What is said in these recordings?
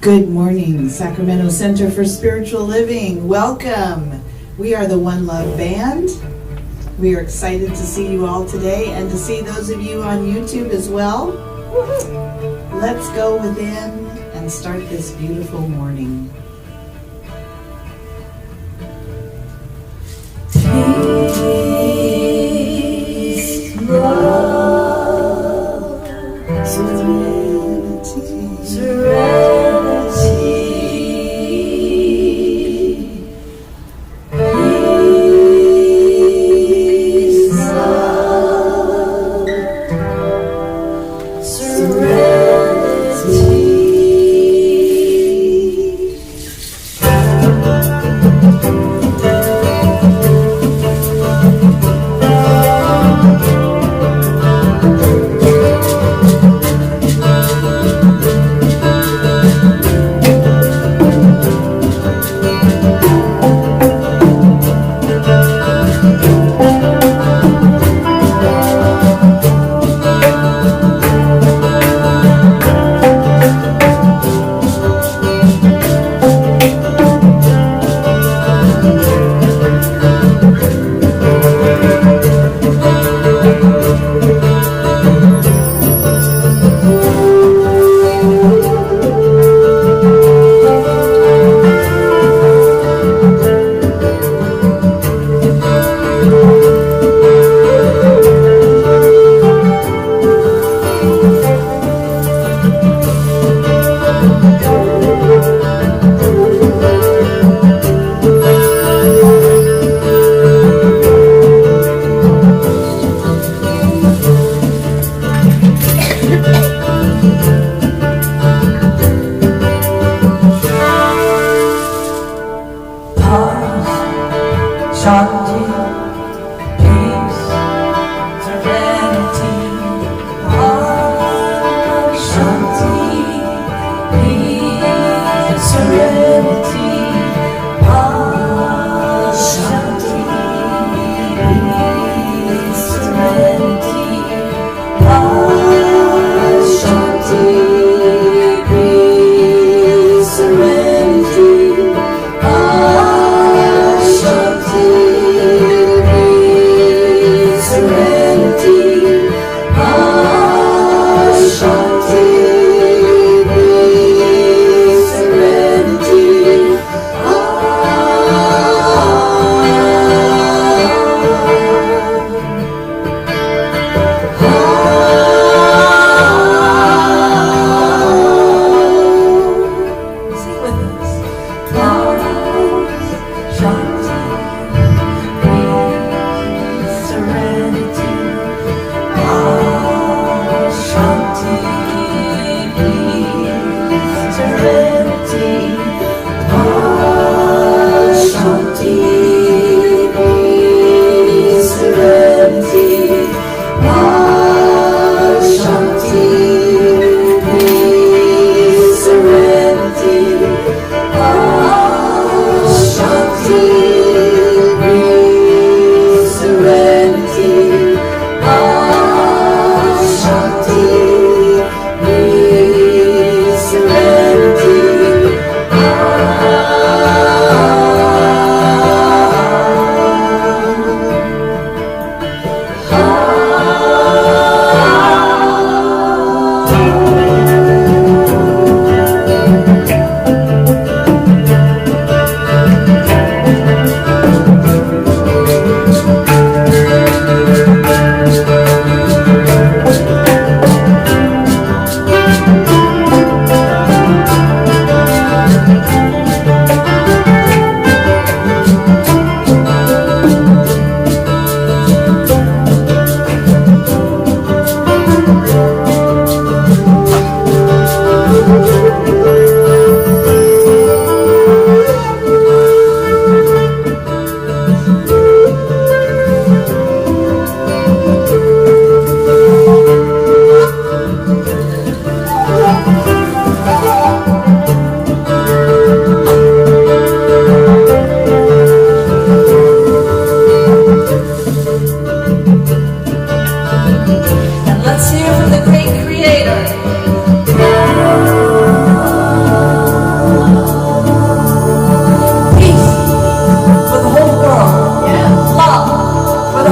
Good morning, Sacramento Center for Spiritual Living. Welcome. We are the One Love Band. We are excited to see you all today and to see those of you on YouTube as well. Let's go within and start this beautiful morning. Peace, love, serenity, serenity. Peace, love, serenity.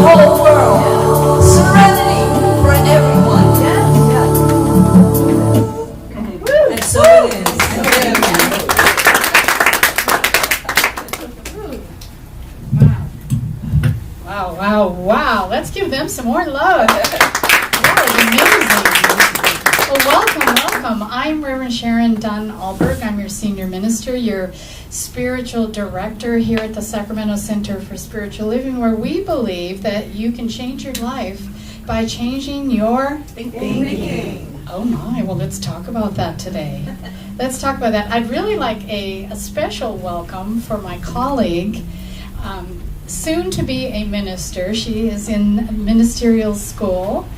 whole world. Serenity for everyone. Yes. And so it is. Wow, wow, wow. Let's give them some more love. That was amazing. Well, welcome. I'm Reverend Sharon Dunn-Alberg. I'm your senior minister, your spiritual director here at the Sacramento Center for Spiritual Living, where we believe that you can change your life by changing your Thinking. Oh my, well, let's talk about that today. Let's talk about that. I'd really like a special welcome for my colleague, soon to be a minister. She is in ministerial school,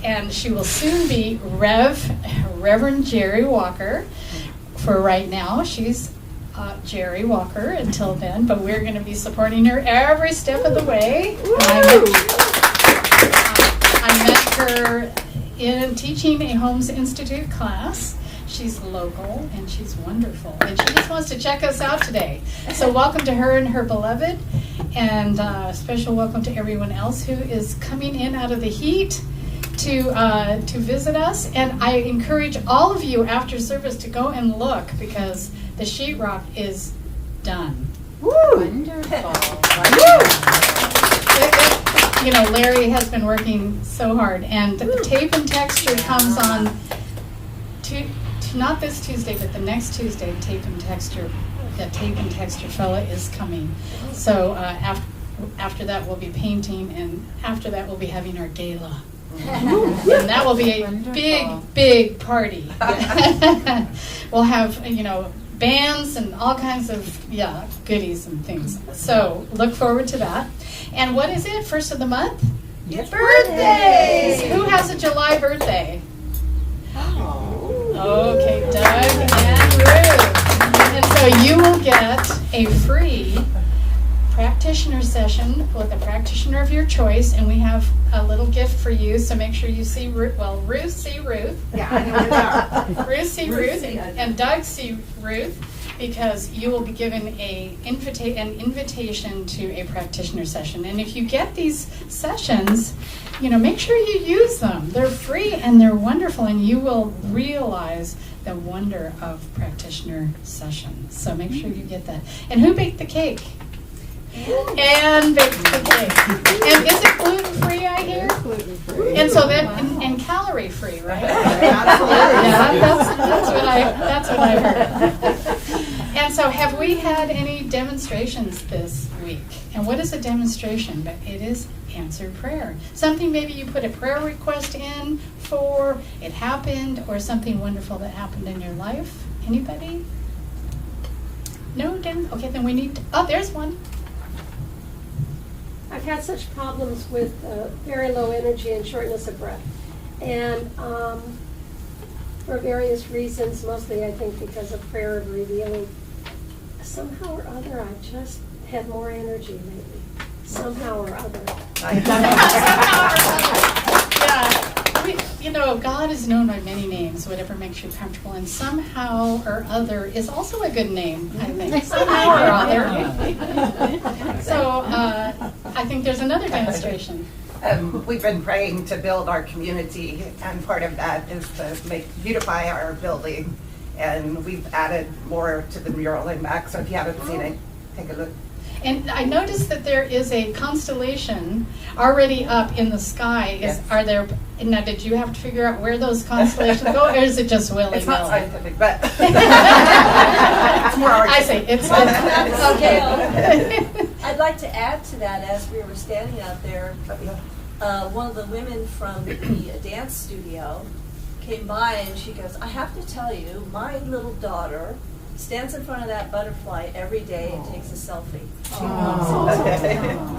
and she will soon be Reverend Jerry Walker. For right now, she's Jerry Walker until then, but we're going to be supporting her every step of the way. I met her in teaching a Homes Institute class. She's local and she's wonderful, and she just wants to check us out today. So welcome to her and her beloved, and special welcome to everyone else who is coming in out of the heat to visit us. And I encourage all of you after service to go and look, because the sheetrock is done. Woo! Wonderful. You know, Larry has been working so hard, and tape and texture comes on not this Tuesday, but the next Tuesday. Tape and texture fella is coming. So after that we'll be painting, and after that we'll be having our gala. And that will be a big party. We'll have, bands and all kinds of goodies and things. So look forward to that. And what is it? First of the month? Yes. Birthdays! Who has a July birthday? Okay, Doug and Ruth. And so you will get a free practitioner session with a practitioner of your choice, and we have a little gift for you, so make sure you see Ruth. Well, Ruth see Ruth. Yeah, I know where they are. Ruth see Ruth, and Doug see Ruth, because you will be given an invitation to a practitioner session. And if you get these sessions, make sure you use them. They're free and they're wonderful, and you will realize the wonder of practitioner sessions. So make sure you get that. And who baked the cake? And baked the cake. And is it gluten-free, I hear? Gluten-free. And so that, and calorie-free, right? Absolutely. Yeah, that's what I heard. And so have we had any demonstrations this week? And what is a demonstration? But it is answered prayer. Something maybe you put a prayer request in for, it happened, or something wonderful that happened in your life. Anybody? No? Okay, then we need to, there's one. I've had such problems with very low energy and shortness of breath. And for various reasons, mostly I think because of prayer of revealing, somehow or other I just have more energy lately. Somehow or other. Yeah. God is known by many names, whatever makes you comfortable, and somehow or other is also a good name, I think. Somehow or other. So I think there's another demonstration. We've been praying to build our community, and part of that is to beautify our building. And we've added more to the mural in back, so if you haven't seen it, take a look. And I noticed that there is a constellation already up in the sky. Yes. Are there? Now, did you have to figure out where those constellations go, or is it just willy-nilly? It's not scientific, but it's more artistic. I see. It's okay. I'd like to add to that, as we were standing out there, one of the women from the dance studio came by and she goes, I have to tell you, my little daughter stands in front of that butterfly every day and takes a selfie.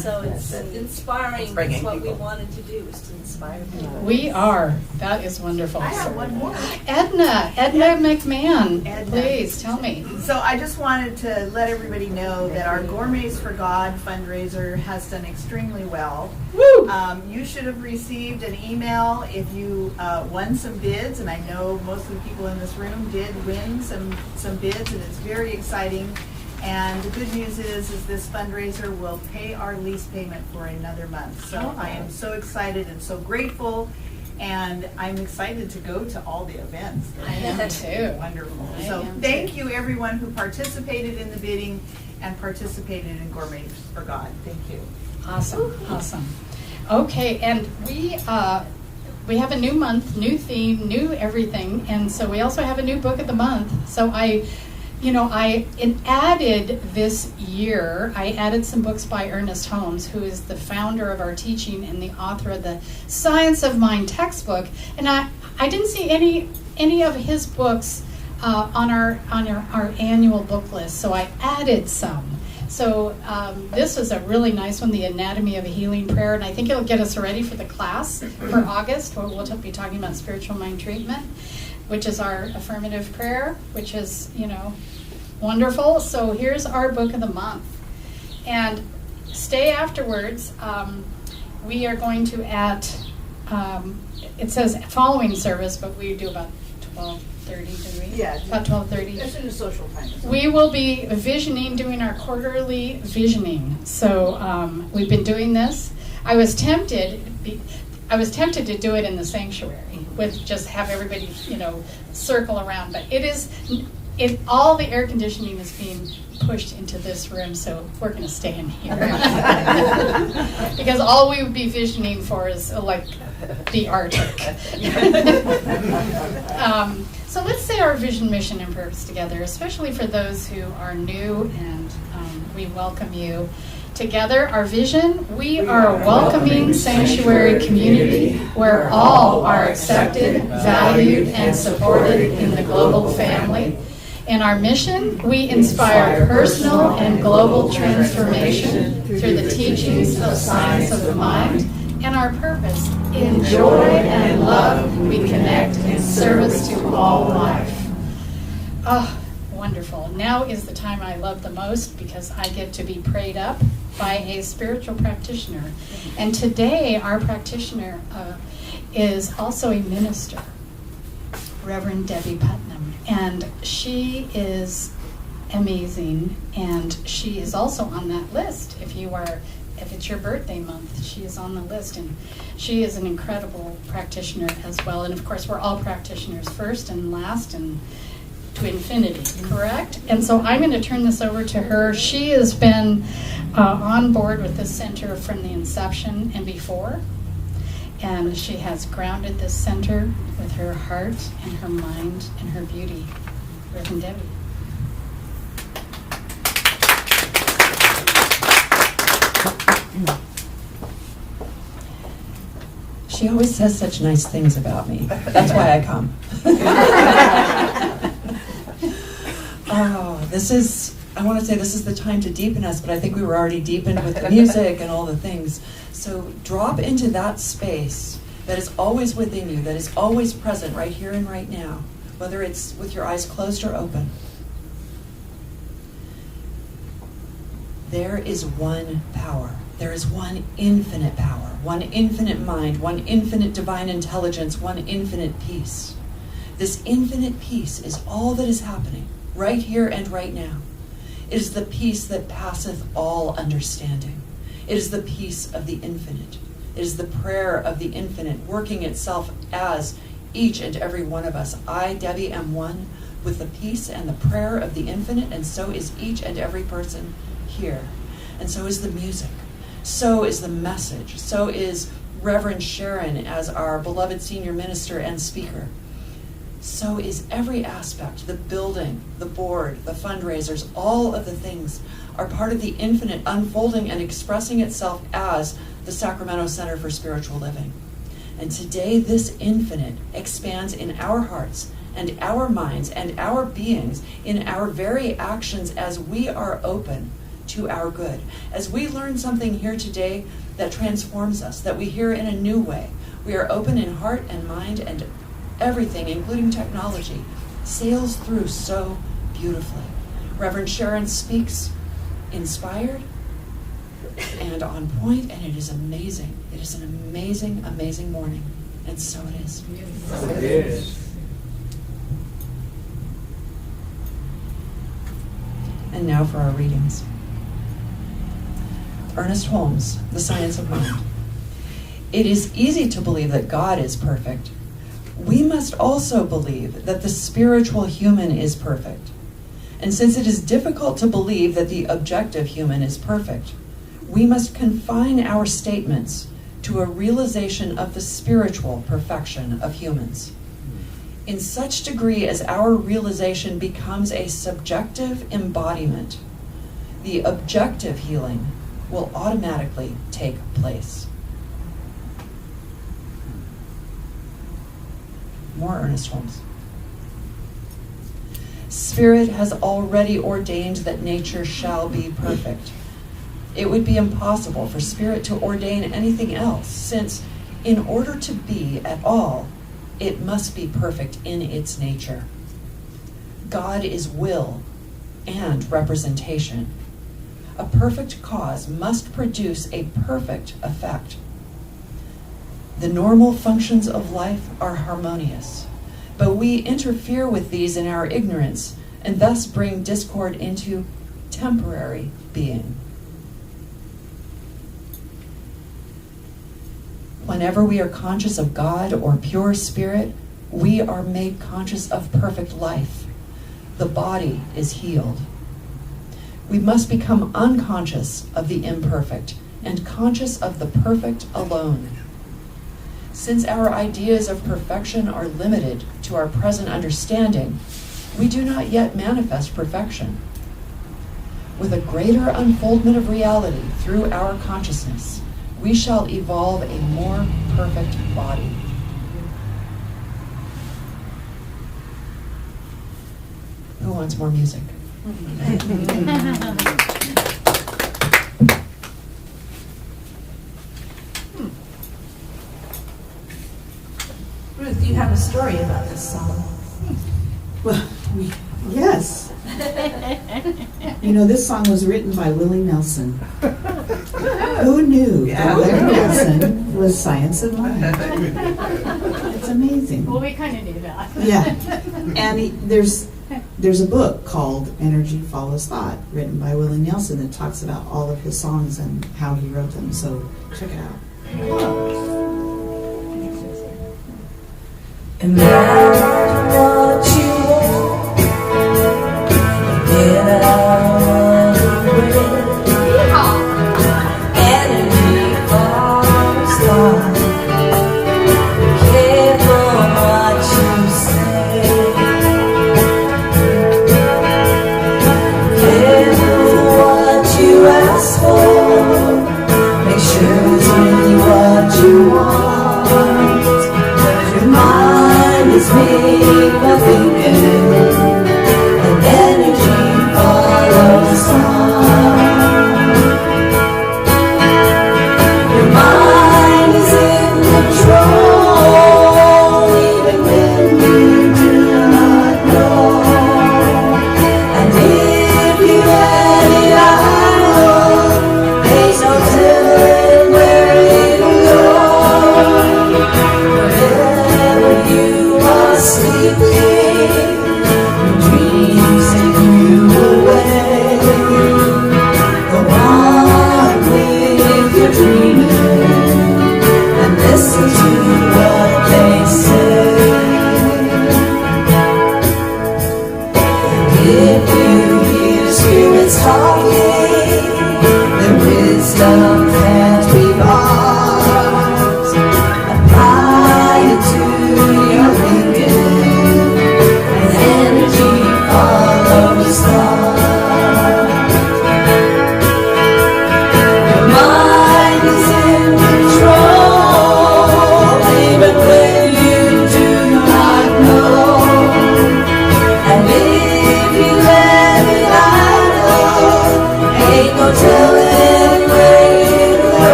So it's inspiring. That's what we wanted to do, is to inspire people. We are. That is wonderful. I have one more. Edna McMahon, please tell me. So I just wanted to let everybody know that our Gourmets for God fundraiser has done extremely well. Woo! You should have received an email if you won some bids, and I know most of the people in this room did win some bids, and it's very exciting. And the good news is this fundraiser will pay our lease payment for another month. So I am so excited and so grateful, and I'm excited to go to all the events. I am too. Wonderful. I So am thank too. you everyone who participated in the bidding and participated in Gourmet for God. Thank you. Awesome, awesome. Okay, and we have a new month, new theme, new everything, and so we also have a new book of the month. So I added this year, I added some books by Ernest Holmes, who is the founder of our teaching and the author of the Science of Mind textbook. And I didn't see any of his books on our annual book list, so I added some. So this is a really nice one, The Anatomy of a Healing Prayer, and I think it'll get us ready for the class for August, where we'll be talking about spiritual mind treatment, which is our affirmative prayer, which is, wonderful. So here's our book of the month. And stay afterwards. We are going to it says following service, but we do about 12:30, do we? Yeah. About 12:30. This is a social time. We will be visioning, doing our quarterly visioning. So we've been doing this. I was tempted to do it in the sanctuary with just have everybody, circle around. But all the air conditioning is being pushed into this room, so we're going to stay in here. Because all we would be visioning for is like the Arctic. So let's say our vision, mission, and purpose together, especially for those who are new, and we welcome you. Together, our vision, we are a welcoming sanctuary community where all are accepted, valued, and supported in the global family. In our mission, we inspire personal and global transformation through the teachings of science of the mind. And our purpose, in joy and love, we connect in service to all life. Oh, wonderful. Now is the time I love the most because I get to be prayed up by a spiritual practitioner. And today, our practitioner is also a minister, Reverend Debbie Putnam. And she is amazing, and she is also on that list. If it's your birthday month, she is on the list, and she is an incredible practitioner as well. And of course, we're all practitioners first and last and to infinity, correct? And so I'm going to turn this over to her. She has been on board with this center from the inception and before. And she has grounded this center with her heart and her mind and her beauty. Reverend Debbie. She always says such nice things about me. That's why I come. I want to say this is the time to deepen us, but I think we were already deepened with the music and all the things. So drop into that space that is always within you, that is always present right here and right now, whether it's with your eyes closed or open. There is one power. There is one infinite power, one infinite mind, one infinite divine intelligence, one infinite peace. This infinite peace is all that is happening right here and right now. It is the peace that passeth all understanding. It is the peace of the infinite. It is the prayer of the infinite working itself as each and every one of us. I, Debbie, am one with the peace and the prayer of the infinite, and so is each and every person here. And so is the music. So is the message. So is Reverend Sharon as our beloved senior minister and speaker. So is every aspect, the building, the board, the fundraisers, all of the things are part of the infinite unfolding and expressing itself as the Sacramento Center for Spiritual Living. And today this infinite expands in our hearts and our minds and our beings in our very actions as we are open to our good. As we learn something here today that transforms us, that we hear in a new way, we are open in heart and mind, and everything, including technology, sails through so beautifully. Reverend Sharon speaks inspired and on point, and it is amazing. It is an amazing, amazing morning, and so it is. It is. And now for our readings. Ernest Holmes, The Science of Mind. It is easy to believe that God is perfect. We must also believe that the spiritual human is perfect. And since it is difficult to believe that the objective human is perfect, we must confine our statements to a realization of the spiritual perfection of humans. In such degree as our realization becomes a subjective embodiment, the objective healing will automatically take place. More Ernest Holmes. Spirit has already ordained that nature shall be perfect. It would be impossible for Spirit to ordain anything else, since in order to be at all, it must be perfect in its nature. God is will and representation. A perfect cause must produce a perfect effect. The normal functions of life are harmonious, but we interfere with these in our ignorance and thus bring discord into temporary being. Whenever we are conscious of God or pure spirit, we are made conscious of perfect life. The body is healed. We must become unconscious of the imperfect and conscious of the perfect alone. Since our ideas of perfection are limited to our present understanding, we do not yet manifest perfection. With a greater unfoldment of reality through our consciousness, we shall evolve a more perfect body. Who wants more music? Ruth, you have a story about this song. Well, yes. You know, this song was written by Willie Nelson. Who knew that Willie Nelson was Science of Mind? It's amazing. Well, we kind of knew that. Yeah. And there's a book called Energy Follows Thought, written by Willie Nelson, that talks about all of his songs and how he wrote them. So check it out. Imagine what you want. Get out of the way. Energy follows thought. Careful what you say. Careful what you ask for. Make sure it's really what you want. 'Cause your mind is made for thinking, and energy follows thought. Your mind is in control, even when you do not know. And if you let it out, there's no telling where it'll go. Wherever you are sleeping,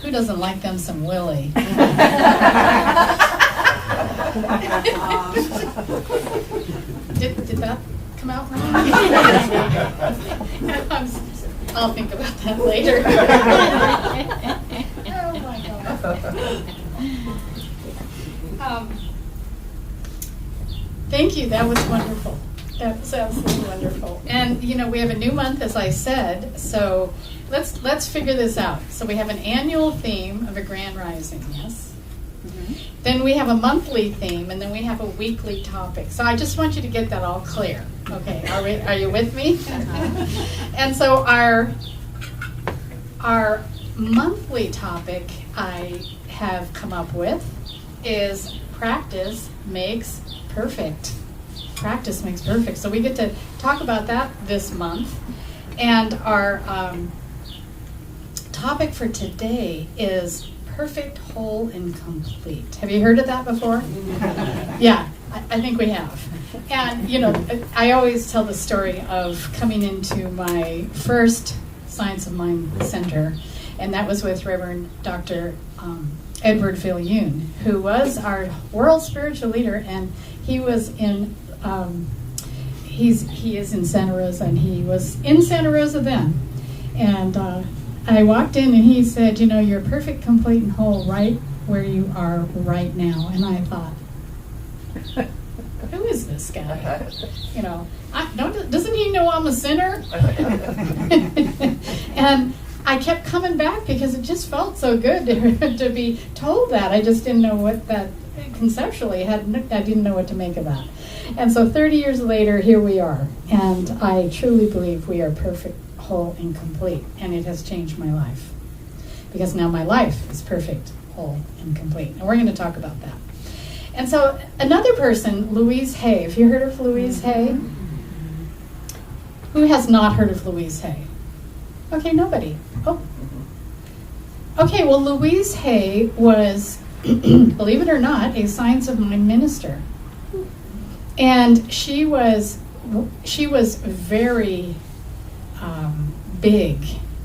Who doesn't like them some Willie? Did that come out wrong? I'll think about that later. Oh my God. Thank you. That was wonderful. That was absolutely wonderful. And we have a new month, as I said. So let's figure this out. So we have an annual theme of a grand rising. Yes. Then we have a monthly theme, and then we have a weekly topic. So I just want you to get that all clear. Okay, are you with me? And so our monthly topic I have come up with is practice makes perfect. Practice makes perfect. So we get to talk about that this month. And our topic for today is perfect, whole, and complete. Have you heard of that before? Yeah, I think we have. And, I always tell the story of coming into my first Science of Mind Center, and that was with Reverend Dr. Edward Viljoen, who was our world spiritual leader, and he was in, he is in Santa Rosa, and he was in Santa Rosa then. And I walked in and he said, you're perfect, complete, and whole right where you are right now. And I thought, who is this guy? Doesn't he know I'm a sinner? And I kept coming back because it just felt so good to be told that. I just didn't know what that, conceptually, I didn't know what to make of that. And so 30 years later, here we are. And I truly believe we are perfect, whole, and complete. And it has changed my life. Because now my life is perfect, whole, and complete. And we're going to talk about that. And so another person, Louise Hay. Have you heard of Louise Hay? Who has not heard of Louise Hay? Okay, nobody. Oh. Okay, well, Louise Hay was, believe it or not, a Science of Mind minister. And she was very big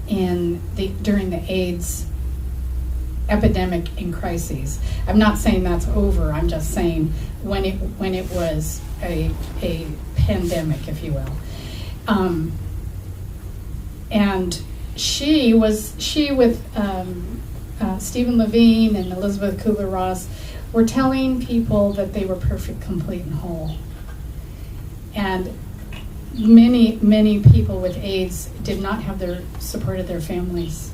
during the AIDS epidemic and crises. I'm not saying that's over. I'm just saying when it was a pandemic, if you will. And she with Stephen Levine and Elizabeth Kubler-Ross were telling people that they were perfect, complete, and whole. And many people with AIDS did not have their support of their families.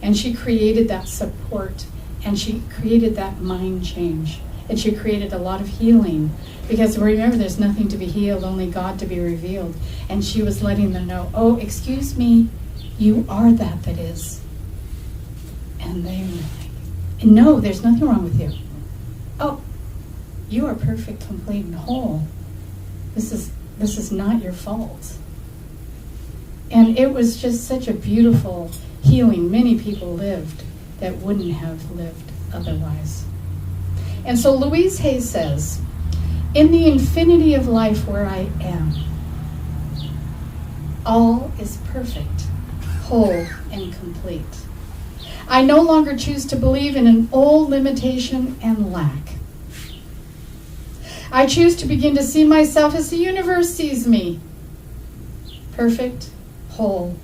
And she created that support, and she created that mind change, and she created a lot of healing. Because remember, there's nothing to be healed, only God to be revealed. And she was letting them know, oh, excuse me, you are that is. And they were like, no, there's nothing wrong with you. Oh, you are perfect, complete, and whole. This is not your fault. And it was just such a beautiful healing. Many people lived that wouldn't have lived otherwise. And so Louise Hay says, in the infinity of life where I am, all is perfect, whole, and complete. I no longer choose to believe in an old limitation and lack. I choose to begin to see myself as the universe sees me, perfect, whole,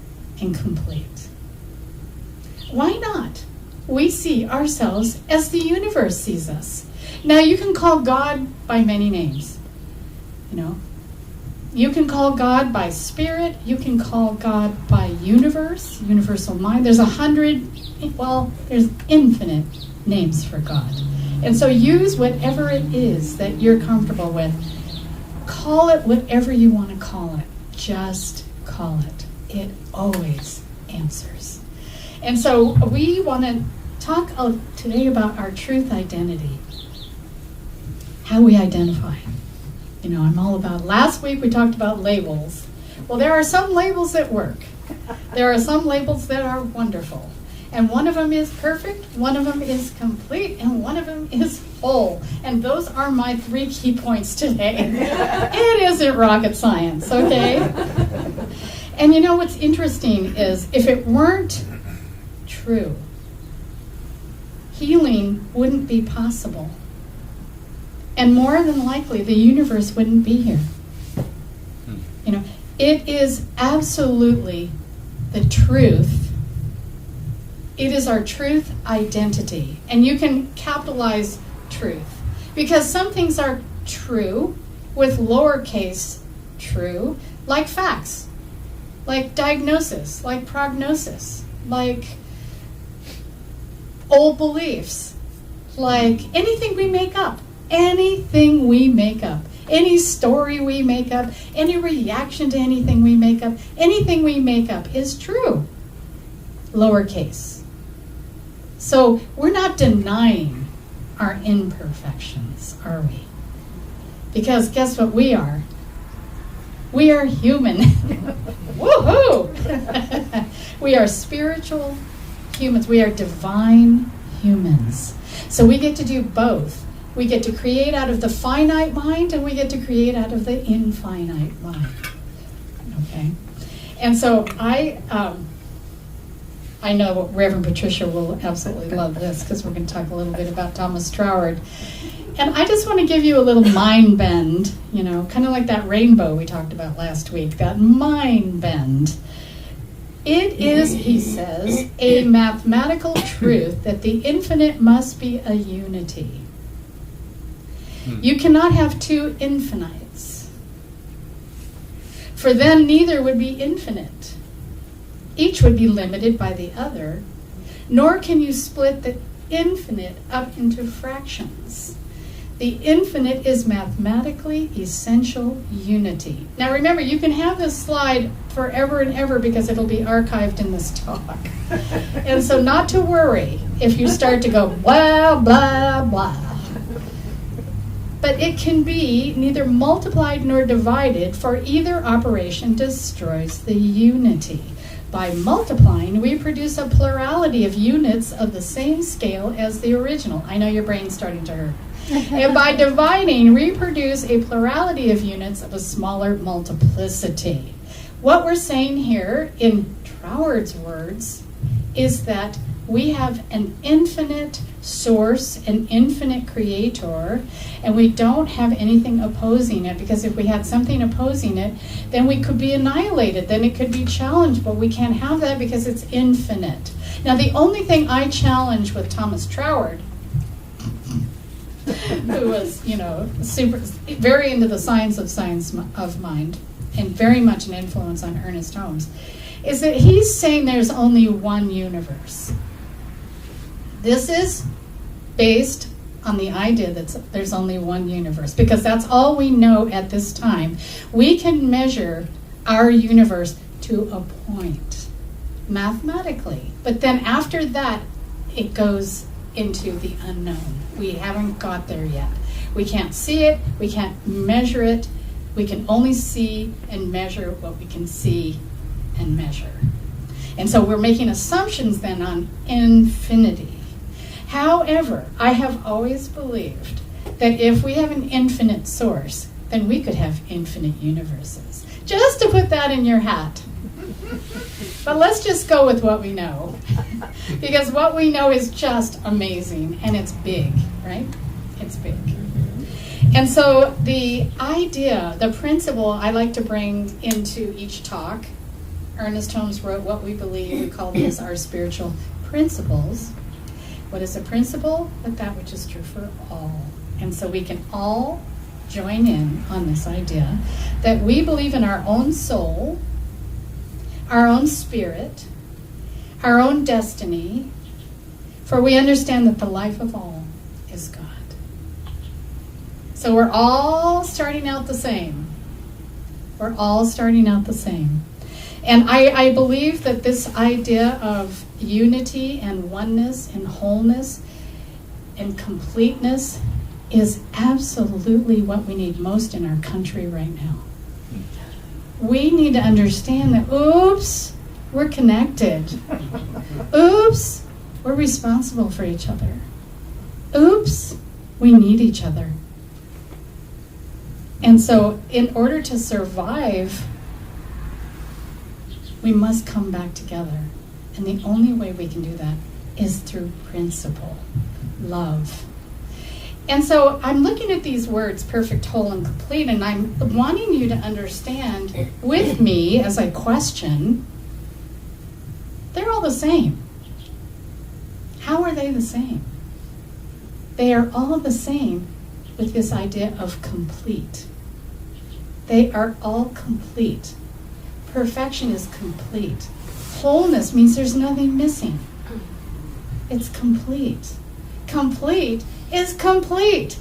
and complete. Why not? We see ourselves as the universe sees us. Now, you can call God by many names. You can call God by spirit. You can call God by universe, universal mind. There's there's infinite names for God. And so use whatever it is that you're comfortable with. Call it whatever you want to call it. Just call it. It always answers. And so we want to talk today about our truth identity. How we identify. I'm all about, last week we talked about labels. Well, there are some labels that work. There are some labels that are wonderful. And one of them is perfect, one of them is complete, and one of them is whole. And those are my 3 key points today. It isn't rocket science, okay? And what's interesting is, if it weren't true, healing wouldn't be possible. And more than likely, the universe wouldn't be here. You know, it is absolutely the truth. It is our truth identity. And you can capitalize truth. Because some things are true with lowercase true, like facts, like diagnosis, like prognosis, like old beliefs, like anything we make up. Anything we make up, any story we make up, any reaction to anything we make up is true, lowercase. So we're not denying our imperfections, are we? Because guess what we are? We are human. Woohoo! We are spiritual humans. We are divine humans. So we get to do both. We get to create out of the finite mind, and we get to create out of the infinite mind. Okay? And so I know Reverend Patricia will absolutely love this, because we're going to talk a little bit about Thomas Troward. And I just want to give you a little mind bend, you know, kind of like that rainbow we talked about last week, that mind bend. It is, he says, a mathematical truth that the infinite must be a unity. You cannot have two infinites, for then neither would be infinite. Each would be limited by the other, nor can you split the infinite up into fractions. The infinite is mathematically essential unity. Now remember, you can have this slide forever and ever because it'll be archived in this talk. And so not to worry if you start to go blah, blah, blah. But it can be neither multiplied nor divided, for either operation destroys the unity. By multiplying, we produce a plurality of units of the same scale as the original. I know your brain's starting to hurt. And by dividing, we produce a plurality of units of a smaller multiplicity. What we're saying here, in Troward's words, is that we have an infinite source, an infinite creator, and we don't have anything opposing it, because if we had something opposing it, then we could be annihilated, then it could be challenged, but we can't have that because it's infinite. Now, the only thing I challenge with Thomas Troward, who was, you know, very into the science of mind, and very much an influence on Ernest Holmes, is that he's saying there's only one universe. This is based on the idea that there's only one universe, because that's all we know at this time. We can measure our universe to a point, mathematically. But then after that, it goes into the unknown. We haven't got there yet. We can't see it, we can't measure it. We can only see and measure what we can see and measure. And so we're making assumptions then on infinity. However, I have always believed that if we have an infinite source, then we could have infinite universes. Just to put that in your hat. But let's just go with what we know. Because what we know is just amazing, and it's big, right? It's big. And so the idea, the principle I like to bring into each talk, Ernest Holmes wrote What We Believe. We call these our spiritual principles. What is a principle? But that which is true for all. And so we can all join in on this idea that we believe in our own soul, our own spirit, our own destiny, for we understand that the life of all is God. So we're all starting out the same. We're all starting out the same. And I believe that this idea of unity and oneness and wholeness and completeness is absolutely what we need most in our country right now. We need to understand that, oops, we're connected. Oops, we're responsible for each other. Oops, we need each other. And so in order to survive, we must come back together. And the only way we can do that is through principle. love. And so I'm looking at these words, perfect, whole, and complete, and I'm wanting you to understand with me as I question, they're all the same. How are they the same? They are all the same with this idea of complete. They are all complete. Perfection is complete. Wholeness means there's nothing missing. It's complete. Complete is complete.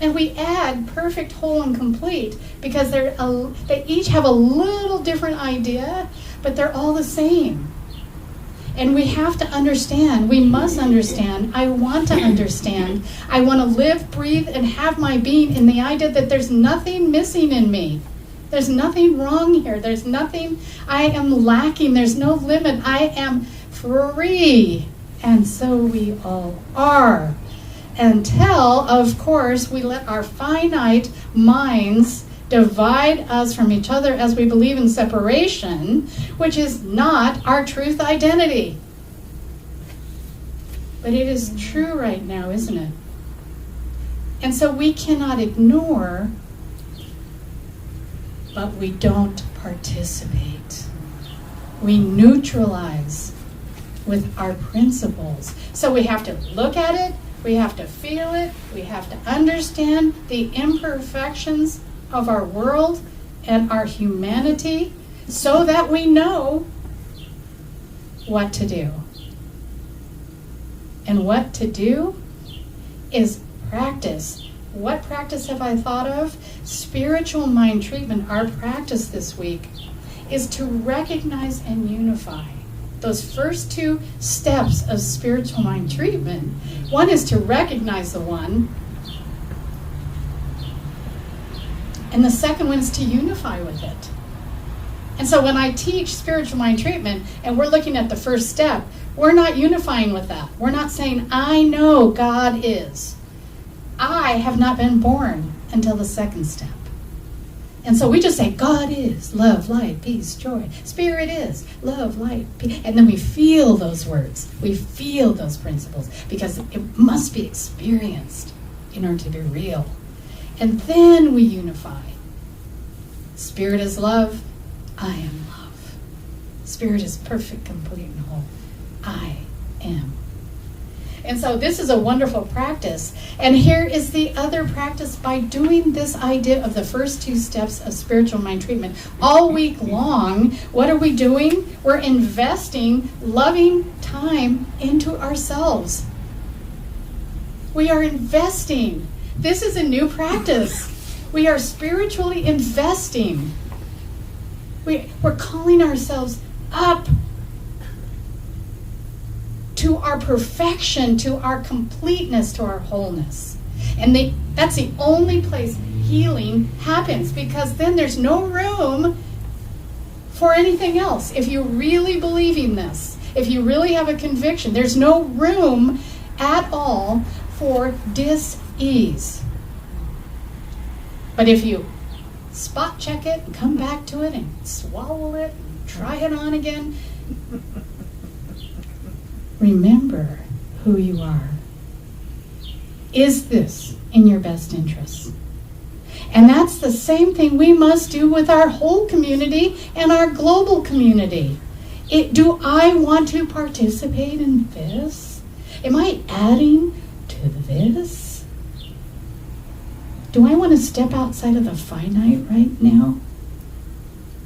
And we add perfect, whole, and complete because they each have a little different idea, but they're all the same. And we have to understand, we must understand, I want to understand, I want to live, breathe, and have my being in the idea that there's nothing missing in me. There's nothing wrong here. There's nothing I am lacking. There's no limit. I am free. And so we all are. Until, of course, we let our finite minds divide us from each other as we believe in separation, which is not our truth identity. But it is true right now, isn't it? And so we cannot ignore, but we don't participate. We neutralize with our principles. So we have to look at it, we have to feel it, we have to understand the imperfections of our world and our humanity so that we know what to do. And what to do is practice. What practice have I thought of? Spiritual mind treatment, our practice this week, is to recognize and unify. Those first two steps of spiritual mind treatment, one is to recognize the one, and the second one is to unify with it. And so when I teach spiritual mind treatment and we're looking at the first step, we're not unifying with that. We're not saying, I know God is. I have not been born until the second step. And so we just say, God is love, light, peace, joy. Spirit is love, light, peace. And then we feel those words. We feel those principles because it must be experienced in order to be real. And then we unify. Spirit is love. I am love. Spirit is perfect, complete, and whole. I am. And so this is a wonderful practice. And here is the other practice by doing this idea of the first two steps of spiritual mind treatment. All week long, what are we doing? We're investing loving time into ourselves. We are investing. This is a new practice. We are spiritually investing. We're calling ourselves up to our perfection, to our completeness, to our wholeness. And that's the only place healing happens, because then there's no room for anything else. If you really believe in this, if you really have a conviction, there's no room at all for dis-ease. But if you spot check it and come back to it and swallow it and try it on again, remember who you are. Is this in your best interest? And that's the same thing we must do with our whole community and our global community. Do I want to participate in this? Am I adding to this? Do I want to step outside of the finite right now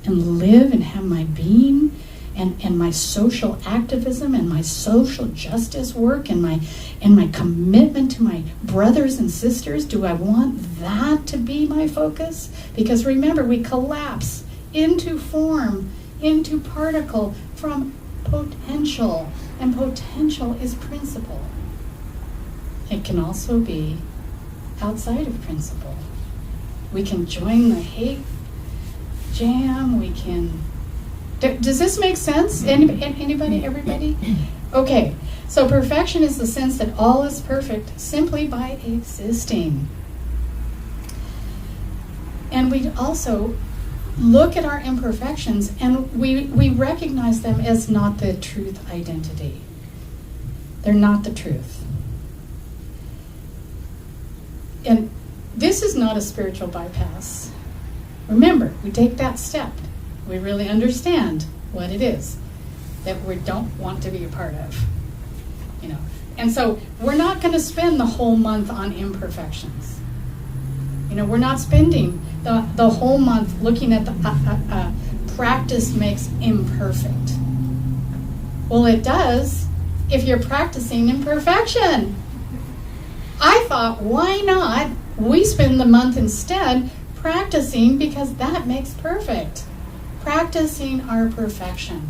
and live and have my being and my social activism and my social justice work and my commitment to my brothers and sisters? Do I want that to be my focus? Because remember, we collapse into form, into particle from potential, and potential is principle. It can also be outside of principle. We can join the hate jam. We can. Does this make sense? Anybody? Everybody? Okay. So perfection is the sense that all is perfect simply by existing. And we also look at our imperfections and we recognize them as not the truth identity. They're not the truth. And this is not a spiritual bypass. Remember, we take that step. We really understand what it is that we don't want to be a part of. You know, and so we're not going to spend the whole month on imperfections. You know, we're not spending the whole month looking at the practice makes imperfect. Well, it does if you're practicing imperfection. I thought, why not? We spend the month instead practicing, because that makes perfect. Practicing our perfection,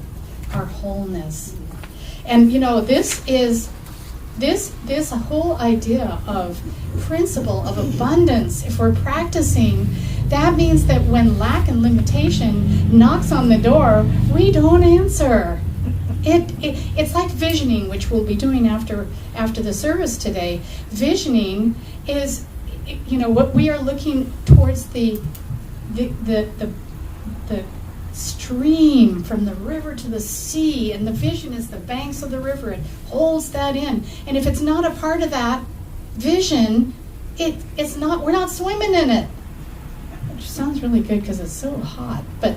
our wholeness. And you know, this whole idea of principle of abundance, if we're practicing, that means that when lack and limitation knocks on the door, we don't answer. It's like visioning, which we'll be doing after the service today. Visioning is, you know, what we are looking towards the stream from the river to the sea, and the vision is the banks of the river. It holds that in, and if it's not a part of that vision, it's not. We're not swimming in it. Which sounds really good because it's so hot, but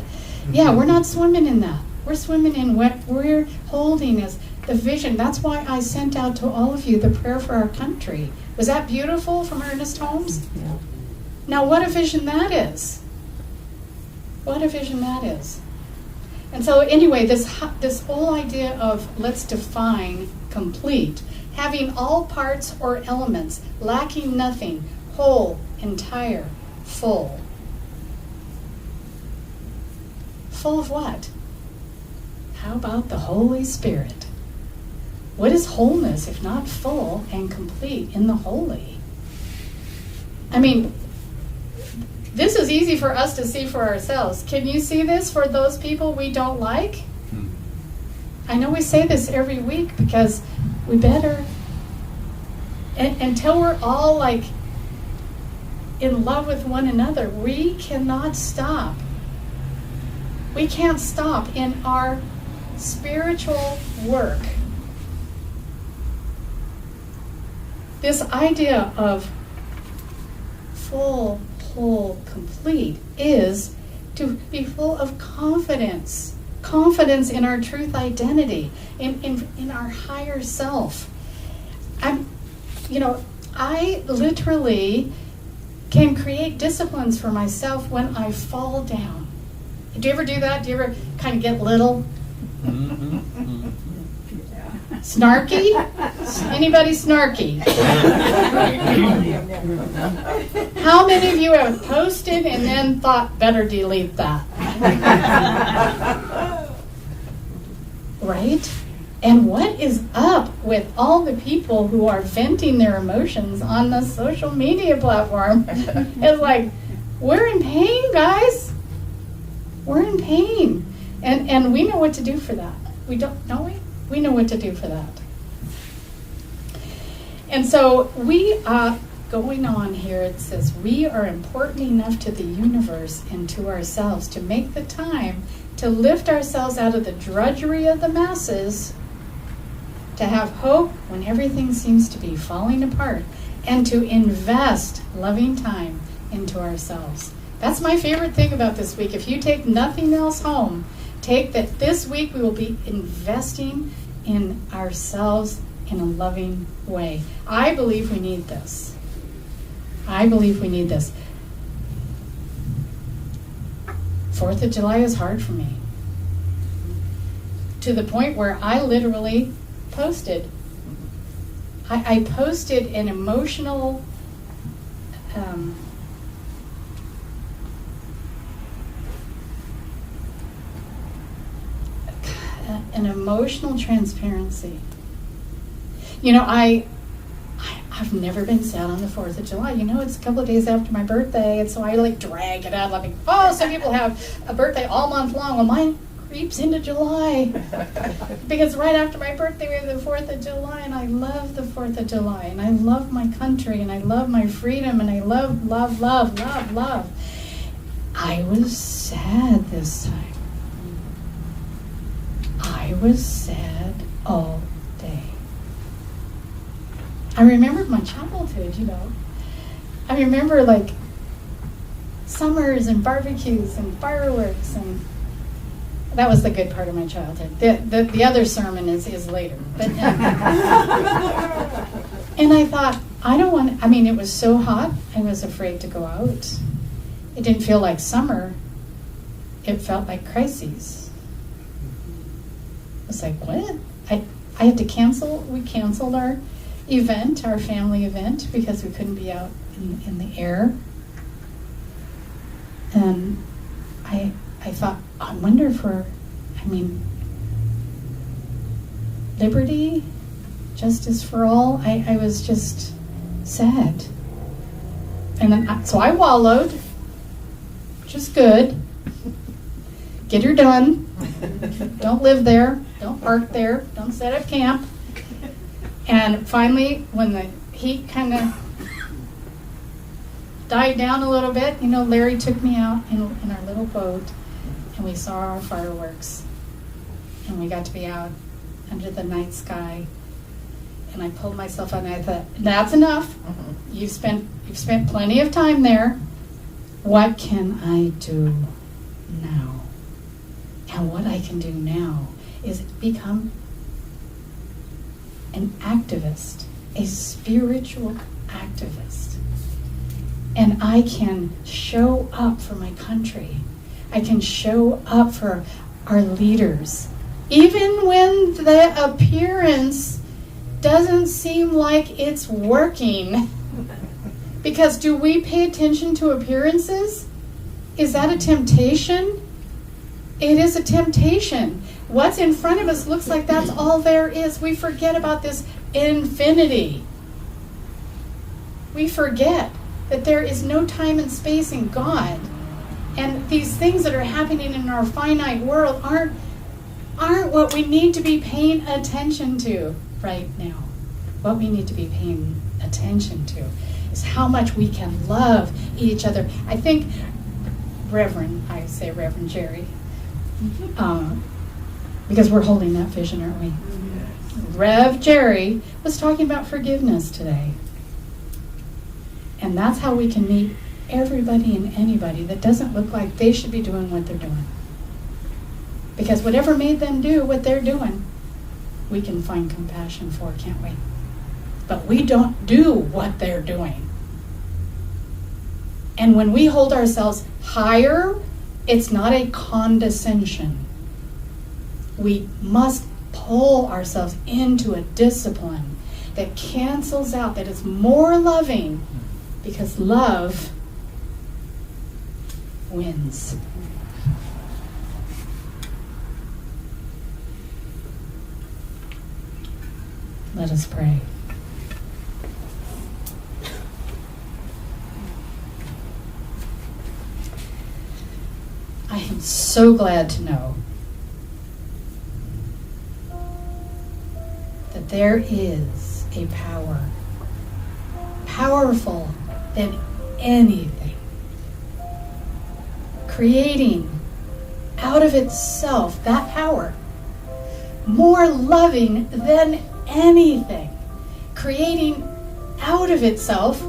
yeah, we're not swimming in that. We're swimming in what we're holding as the vision. That's why I sent out to all of you the prayer for our country. Was that beautiful from Ernest Holmes? Yeah. Now, what a vision that is. What a vision that is. And so anyway, this whole idea of let's define complete, having all parts or elements, lacking nothing, whole, entire, full. Full of what? How about the Holy Spirit? What is wholeness if not full and complete in the holy? I mean, this is easy for us to see for ourselves. Can you see this for those people we don't like? I know we say this every week because we better. Until we're all like in love with one another, we cannot stop. We can't stop in our spiritual work. This idea of full, whole, complete is to be full of confidence. Confidence in our truth identity, in our higher self. I literally can create disciplines for myself when I fall down. Do you ever do that? Do you ever kind of get little? Snarky? Anybody snarky? How many of you have posted and then thought, better delete that? Right? And what is up with all the people who are venting their emotions on the social media platform? It's like, we're in pain, guys. We're in pain. And we know what to do for that. We don't we? We know what to do for that. And so we are going on here. It says, we are important enough to the universe and to ourselves to make the time to lift ourselves out of the drudgery of the masses, to have hope when everything seems to be falling apart, and to invest loving time into ourselves. That's my favorite thing about this week. If you take nothing else home, take that this week we will be investing in ourselves in a loving way. I believe we need this. I believe we need this. 4th of July is hard for me. To the point where I literally posted. I posted an emotional transparency. You know, I've never been sad on the 4th of July. You know, it's a couple of days after my birthday, and so I like drag it out. Like, oh, some people have a birthday all month long. Well, mine creeps into July because right after my birthday we have the 4th of July, and I love the 4th of July, and I love my country, and I love my freedom, and I love. I was sad this time. I was sad all day. I remembered my childhood, you know. I remember like summers and barbecues and fireworks, and that was the good part of my childhood. The other sermon is later. But, and I thought, it was so hot, I was afraid to go out. It didn't feel like summer. It felt like crises. I was like, what? I had to we canceled our event, our family event, because we couldn't be out in the air. And I thought, I wonder if liberty, justice for all. I was just sad. And then, so I wallowed, which is good. Get her done. Don't live there. Don't park there. Don't set up camp. And finally, when the heat kind of died down a little bit, Larry took me out in our little boat, and we saw our fireworks. And we got to be out under the night sky. And I pulled myself out, and I thought, that's enough. Mm-hmm. You've spent plenty of time there. What can I do now? And what I can do now is become an activist, a spiritual activist. And I can show up for my country. I can show up for our leaders. Even when the appearance doesn't seem like it's working. Because do we pay attention to appearances? Is that a temptation? It is a temptation. What's in front of us looks like that's all there is. We forget about this infinity. We forget that there is no time and space in God. And these things that are happening in our finite world aren't what we need to be paying attention to right now. What we need to be paying attention to is how much we can love each other. I think Reverend Jerry, because we're holding that vision, aren't we? Yes. Rev Jerry was talking about forgiveness today. And that's how we can meet everybody and anybody that doesn't look like they should be doing what they're doing. Because whatever made them do what they're doing, we can find compassion for, can't we? But we don't do what they're doing. And when we hold ourselves higher, it's not a condescension. We must pull ourselves into a discipline that cancels out, that is more loving, because love wins. Let us pray. I am so glad to know that there is a power, powerful than anything, creating out of itself that power, more loving than anything, creating out of itself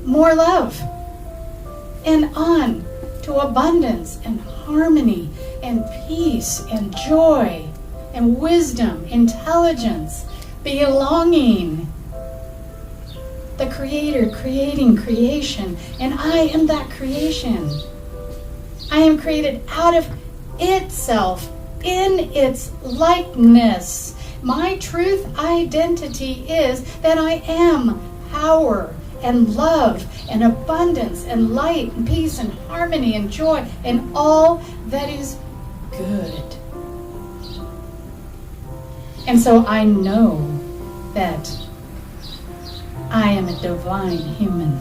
more love, and on to abundance and harmony and peace and joy and wisdom, intelligence, belonging. The Creator creating creation, and I am that creation. I am created out of itself, in its likeness. My truth identity is that I am power and love and abundance and light and peace and harmony and joy and all that is good. And so I know that I am a divine human,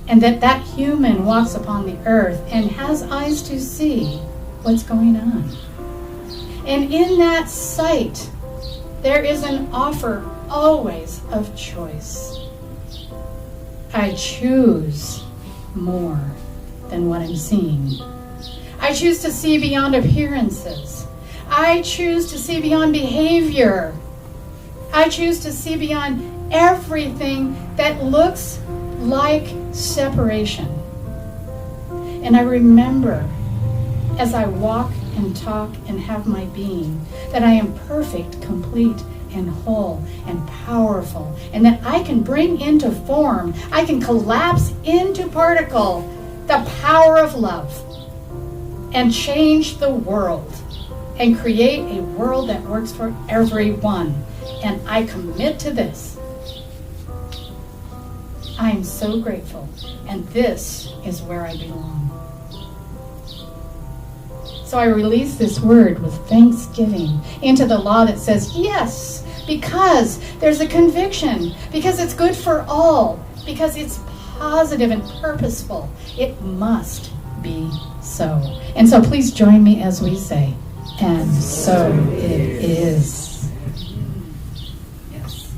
and that human walks upon the earth and has eyes to see what's going on. And in that sight, there is an offer always of choice. I choose more than what I'm seeing. I choose to see beyond appearances. I choose to see beyond behavior. I choose to see beyond everything that looks like separation. And I remember as I walk and talk and have my being that I am perfect, complete, and whole and powerful, and that I can bring into form, I can collapse into particle the power of love and change the world and create a world that works for everyone. And I commit to this. I am so grateful, and this is where I belong. So I release this word with thanksgiving into the law that says, yes, because there's a conviction, because it's good for all, because it's positive and purposeful. It must be so. And so please join me as we say, and so it is. Yes.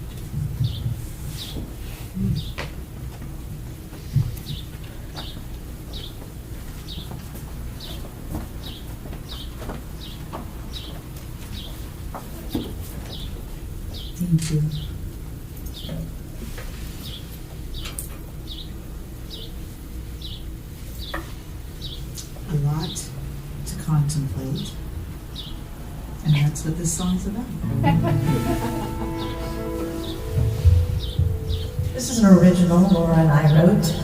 Thank you. A lot to contemplate, and that's what this song's about. This is an original Laura and I wrote.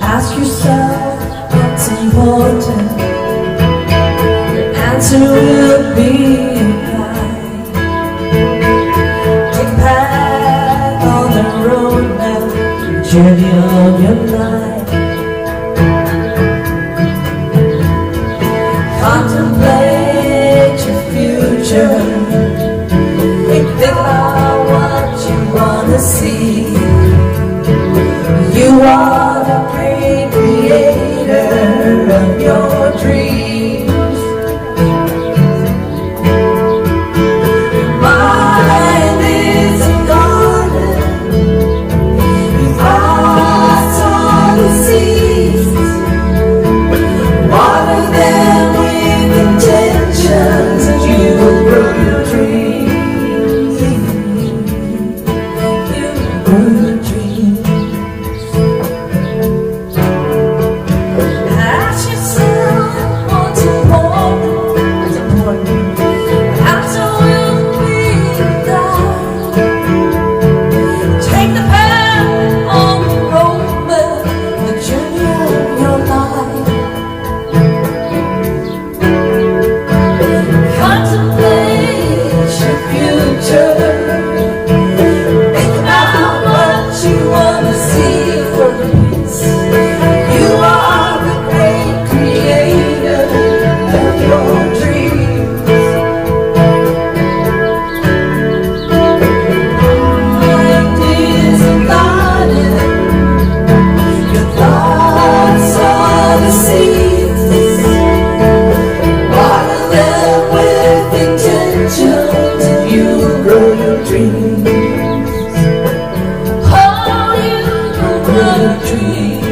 Ask yourself what's important. Your answer will be implied. Take a path on the road now, the journey of your life. Contemplate your future. Think about what you want to see. You are the great creator of your dreams. Your mind is a garden. Your thoughts are the seeds. Water them with intentions, and you will grow your dreams. You will grow your dreams. Ask yourself what's important. The answer will be that. Take the path on the road, but the journey of your life. Contemplate your future. Think about what you want to see for peace. You are the great creator of your dreams. Mind is a garden. Your thoughts are the seeds. Water them with intentions, and you will grow your dreams. Oh, you will grow your dreams.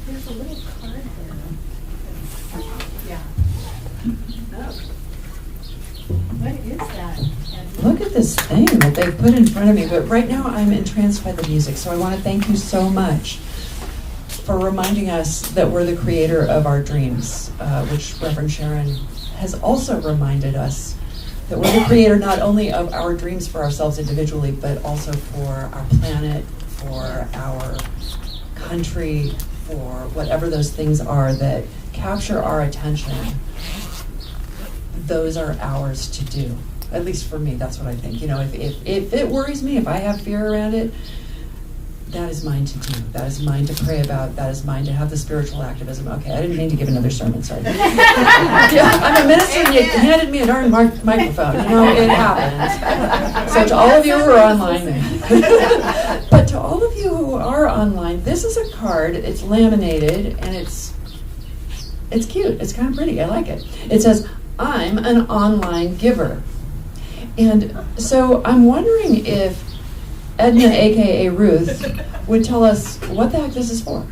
There's a little card there. Yeah. Oh. What is that? Look at this thing that they put in front of me, but right now I'm entranced by the music, so I want to thank you so much for reminding us that we're the creator of our dreams, which Reverend Sharon has also reminded us that we're the creator not only of our dreams for ourselves individually, but also for our planet, for our country, for whatever those things are that capture our attention. Those are ours to do. At least for me, that's what I think. You know, if it worries me, if I have fear around it, that is mine to do. That is mine to pray about. That is mine to have the spiritual activism. Okay, I didn't mean to give another sermon, sorry. Yeah, I'm a minister and you handed me a darn microphone. You know, it happens. So to all of you who are online, but to all of you who are online, this is a card. It's laminated and it's cute. It's kind of pretty. I like it. It says, "I'm an online giver." And so I'm wondering if Edna, aka Ruth, would tell us what the heck this is for.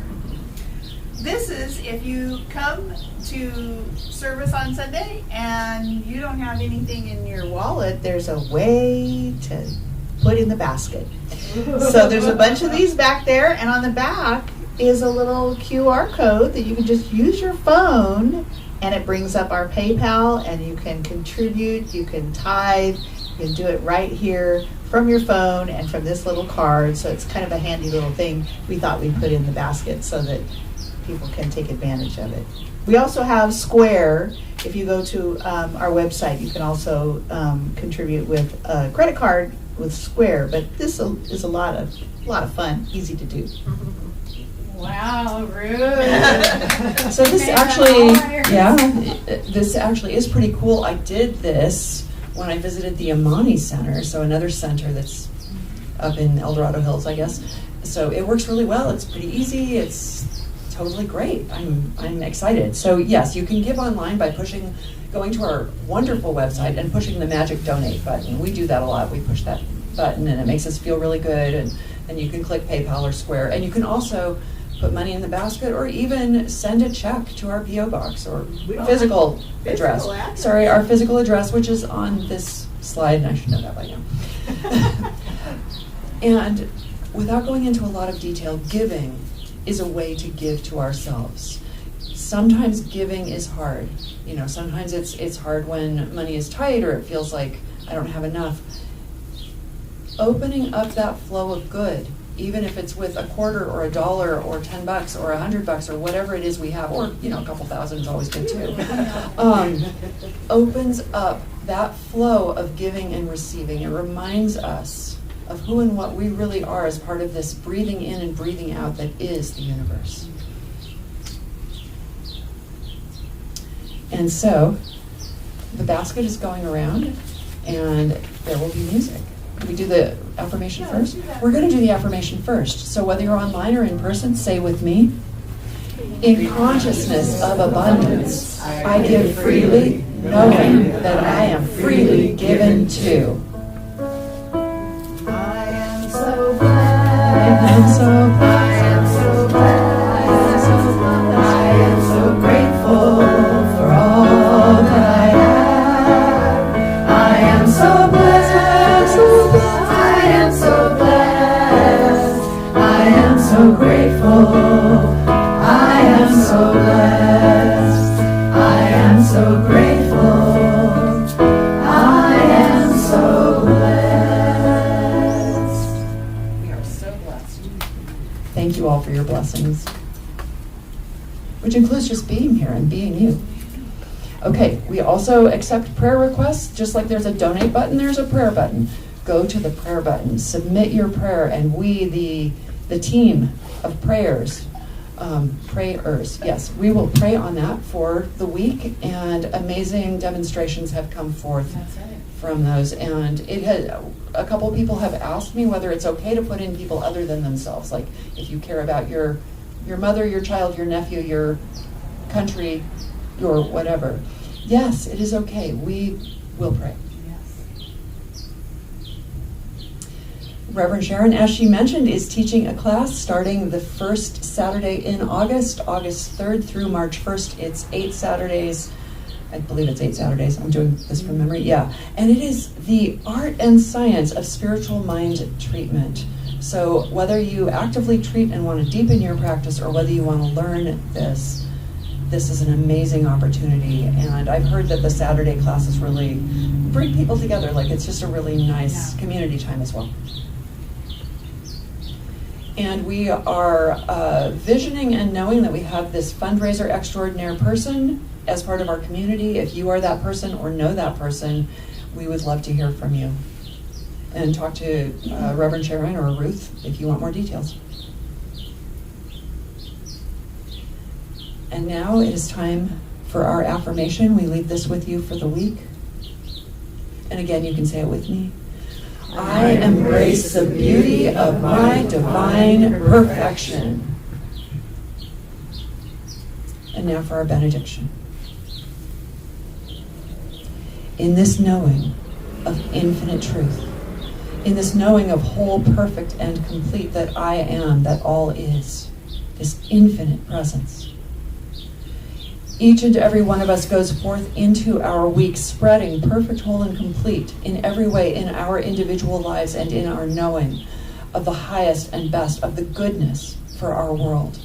This is if you come to service on Sunday and you don't have anything in your wallet, there's a way to put in the basket. So there's a bunch of these back there, and on the back is a little QR code that you can just use your phone, and it brings up our PayPal, and you can contribute, you can tithe, you can do it right here from your phone and from this little card. So it's kind of a handy little thing we thought we'd put in the basket so that people can take advantage of it. We also have Square. If you go to our website, you can also contribute with a credit card with Square. But this is a lot of fun, easy to do. Wow, Ruth. So this this actually is pretty cool. I did this when I visited the Amani Center, so another center that's up in El Dorado Hills, I guess. So it works really well. It's pretty easy. It's totally great. I'm excited. So yes, you can give online by going to our wonderful website and pushing the magic donate button. We do that a lot. We push that button and it makes us feel really good. And you can click PayPal or Square. And you can also put money in the basket or even send a check to our P.O. box or physical address. Sorry, our physical address, which is on this slide, and I should know that by now. And without going into a lot of detail, giving is a way to give to ourselves. Sometimes giving is hard. You know, sometimes it's hard when money is tight or it feels like I don't have enough. Opening up that flow of good, even if it's with a quarter or $1 or $10 or $100 or whatever it is we have, or a couple thousand is always good too, opens up that flow of giving and receiving. It reminds us of who and what we really are as part of this breathing in and breathing out that is the universe. And so the basket is going around and there will be music. We do the affirmation first? We're going to do the affirmation first. So whether you're online or in person, say with me. In consciousness of abundance, I give freely, knowing that I am freely given to. I am so glad. I am so glad. I am so glad. I am so glad. I am so grateful for all that I have. I am so blessed. I am so blessed. I am so grateful. I am so blessed. I am so grateful. I am so blessed. We are so blessed. Thank you all for your blessings, which includes just being here and being you. Okay, we also accept prayer requests. Just like there's a donate button, there's a prayer button. Go to the prayer button, submit your prayer, and we, the team of prayers, yes, we will pray on that for the week, and amazing demonstrations have come forth from those. And a couple people have asked me whether it's okay to put in people other than themselves, like if you care about your mother, your child, your nephew, your country, your whatever. Yes, it is okay. We will pray. Reverend Sharon, as she mentioned, is teaching a class starting the first Saturday in August 3rd through March 1st. It's 8 Saturdays. I believe it's 8 Saturdays. I'm doing this from memory. Yeah. And it is the art and science of spiritual mind treatment. So whether you actively treat and want to deepen your practice or whether you want to learn this this is an amazing opportunity. And I've heard that the Saturday classes really bring people together. Like, it's just a really nice community time as well. And we are visioning and knowing that we have this fundraiser extraordinaire person as part of our community. If you are that person or know that person, we would love to hear from you. And talk to Reverend Sharon or Ruth if you want more details. And now it is time for our affirmation. We leave this with you for the week. And again, you can say it with me. I embrace the beauty of my divine perfection. And now for our benediction. In this knowing of infinite truth, in this knowing of whole, perfect, and complete, that I am, that all is, this infinite presence, each and every one of us goes forth into our week spreading perfect, whole, and complete in every way in our individual lives and in our knowing of the highest and best of the goodness for our world.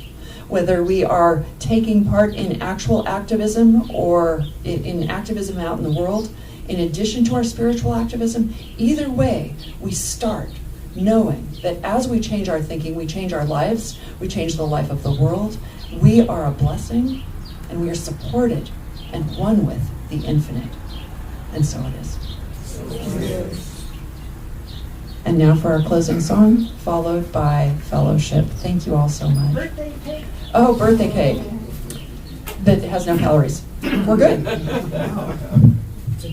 Whether we are taking part in actual activism or in activism out in the world, in addition to our spiritual activism, either way, we start knowing that as we change our thinking, we change our lives, we change the life of the world, we are a blessing, and we are supported and one with the infinite. And so it is. And now for our closing song, followed by fellowship. Thank you all so much. Birthday cake. Oh, birthday cake. That has no calories. We're good. It's a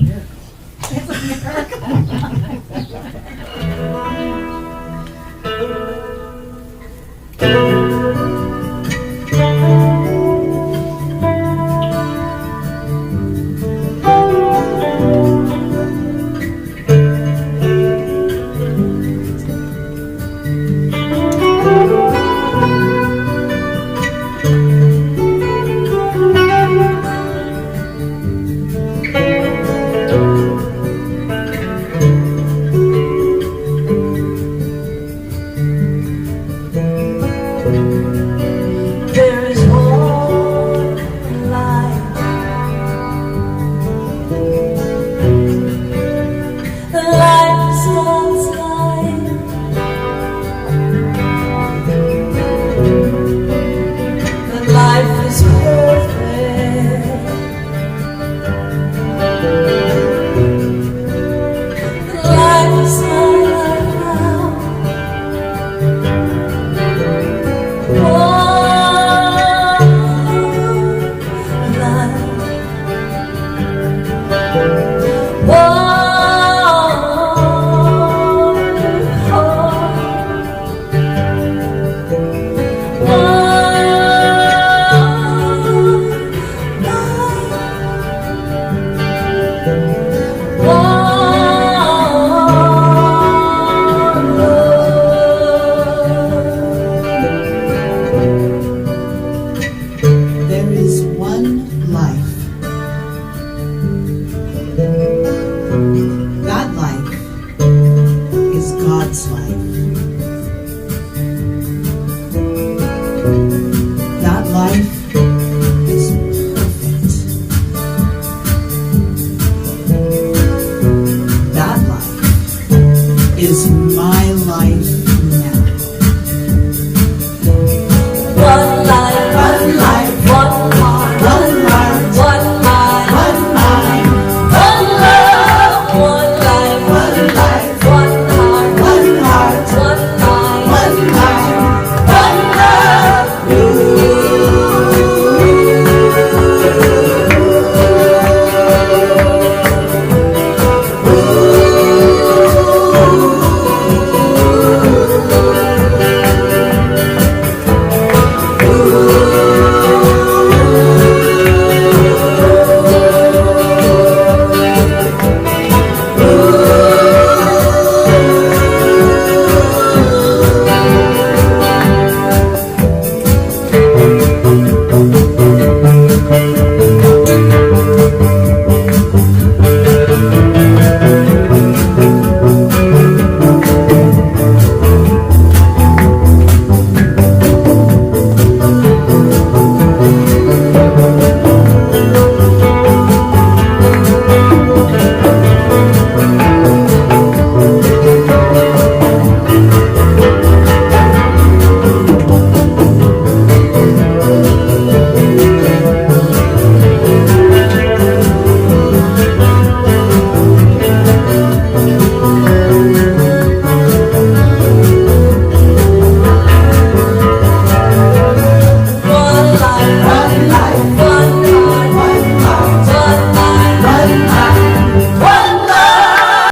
miracle. Thank you.